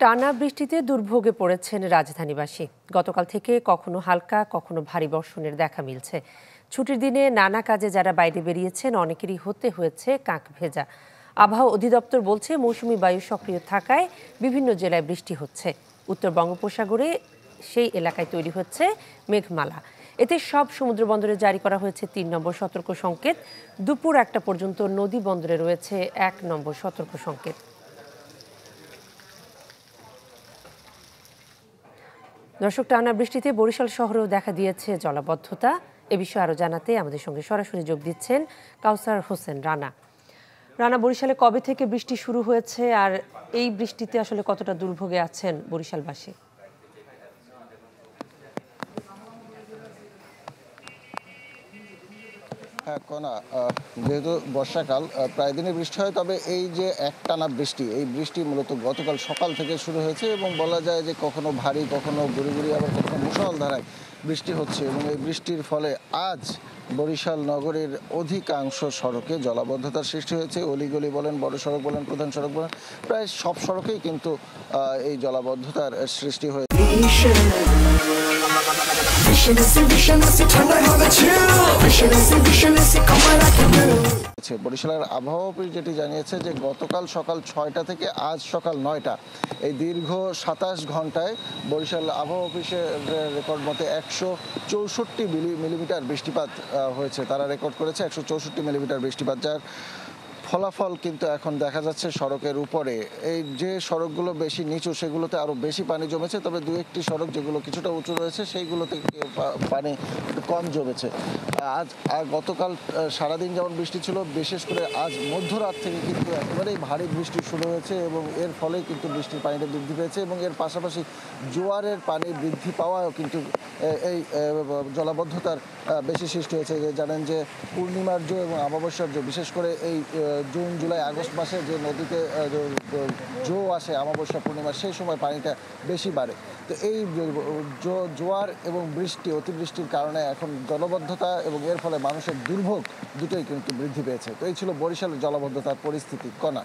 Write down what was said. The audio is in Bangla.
টানা বৃষ্টিতে দুর্ভোগে পড়েছেন রাজধানীবাসী। গতকাল থেকে কখনো হালকা কখনো ভারী বর্ষণের দেখা মিলছে। ছুটির দিনে নানা কাজে যারা বাইরে বেরিয়েছেন অনেকেরই হতে হয়েছে কাক ভেজা। আবহাওয়া অধিদপ্তর বলছে মৌসুমি বায়ু সক্রিয় থাকায় বিভিন্ন জেলায় বৃষ্টি হচ্ছে। উত্তর বঙ্গোপসাগরে সেই এলাকায় তৈরি হচ্ছে মেঘমালা। এতে সব সমুদ্র বন্দরে জারি করা হয়েছে ৩ নম্বর সতর্ক সংকেত। দুপুর ১টা পর্যন্ত নদী বন্দরে রয়েছে ১ নম্বর সতর্ক সংকেত। দর্শক, টানা বৃষ্টিতে বরিশাল শহরেও দেখা দিয়েছে জলাবদ্ধতা। এ বিষয়ে আরো জানাতে আমাদের সঙ্গে সরাসরি যোগ দিচ্ছেন কাউসার হোসেন রানা। রানা, বরিশালে কবে থেকে বৃষ্টি শুরু হয়েছে আর এই বৃষ্টিতে আসলে কতটা দুর্ভোগে আছেন বরিশালবাসী? হ্যাঁ কনা, যেহেতু বর্ষাকাল প্রায় দিনে বৃষ্টি হয়, তবে এই যে একটানা বৃষ্টি, এই বৃষ্টি মূলত গতকাল সকাল থেকে শুরু হয়েছে এবং বলা যায় যে কখনো ভারী কখনো গুঁড়ি গুঁড়ি আবার কখনো মুষলধারায় বৃষ্টি হচ্ছে। এবং এই বৃষ্টির ফলে আজ বরিশাল নগরের অধিকাংশ সড়কে জলাবদ্ধতার সৃষ্টি হয়েছে। অলিগলি বলেন, বড় সড়ক বলেন, প্রধান সড়ক বলেন, প্রায় সব সড়কেই কিন্তু এই জলাবদ্ধতার সৃষ্টি হয়েছে। বরিশালের আবহাওয়া অফিস যেটি জানিয়েছে যে গতকাল সকাল ৬টা থেকে আজ সকাল ৯টা, এই দীর্ঘ ২৭ ঘন্টায় বরিশাল আবহাওয়া অফিসের রেকর্ড মতে ১৬৪ মিলিমিটার বৃষ্টিপাত হয়েছে। তারা রেকর্ড করেছে ১৬৪ মিলিমিটার বৃষ্টিপাত, যার ফলাফল কিন্তু এখন দেখা যাচ্ছে সড়কের উপরে। এই যে সড়কগুলো বেশি নিচু সেগুলোতে আরও বেশি পানি জমেছে, তবে দু একটি সড়ক যেগুলো কিছুটা উঁচু রয়েছে সেইগুলোতে পানি একটু কম জমেছে। আজ আর গতকাল সারাদিন যেমন বৃষ্টি ছিল, বিশেষ করে আজ মধ্যরাত থেকে কিন্তু একেবারেই ভারী বৃষ্টি শুরু হয়েছে এবং এর ফলেই কিন্তু বৃষ্টির পানিটা বৃদ্ধি পেয়েছে এবং এর পাশাপাশি জোয়ারের পানি বৃদ্ধি পাওয়াও কিন্তু এই জলাবদ্ধতার বেশি সৃষ্টি হয়েছে। জানেন যে পূর্ণিমার জো এবং অমাবস্যার জো, বিশেষ করে এই জুন জুলাই আগস্ট মাসে যে নদীতে জো আসে অমাবস্যা পূর্ণিমা, সেই সময় পানিটা বেশি বাড়ে। তো এই জোয়ার এবং বৃষ্টি, অতিবৃষ্টির কারণে এখন জলাবদ্ধতা এবং এর ফলে মানুষের দুর্ভোগ দুটোই কিন্তু বৃদ্ধি পেয়েছে। তো এই ছিল বরিশালের জলাবদ্ধতার পরিস্থিতি। কণা।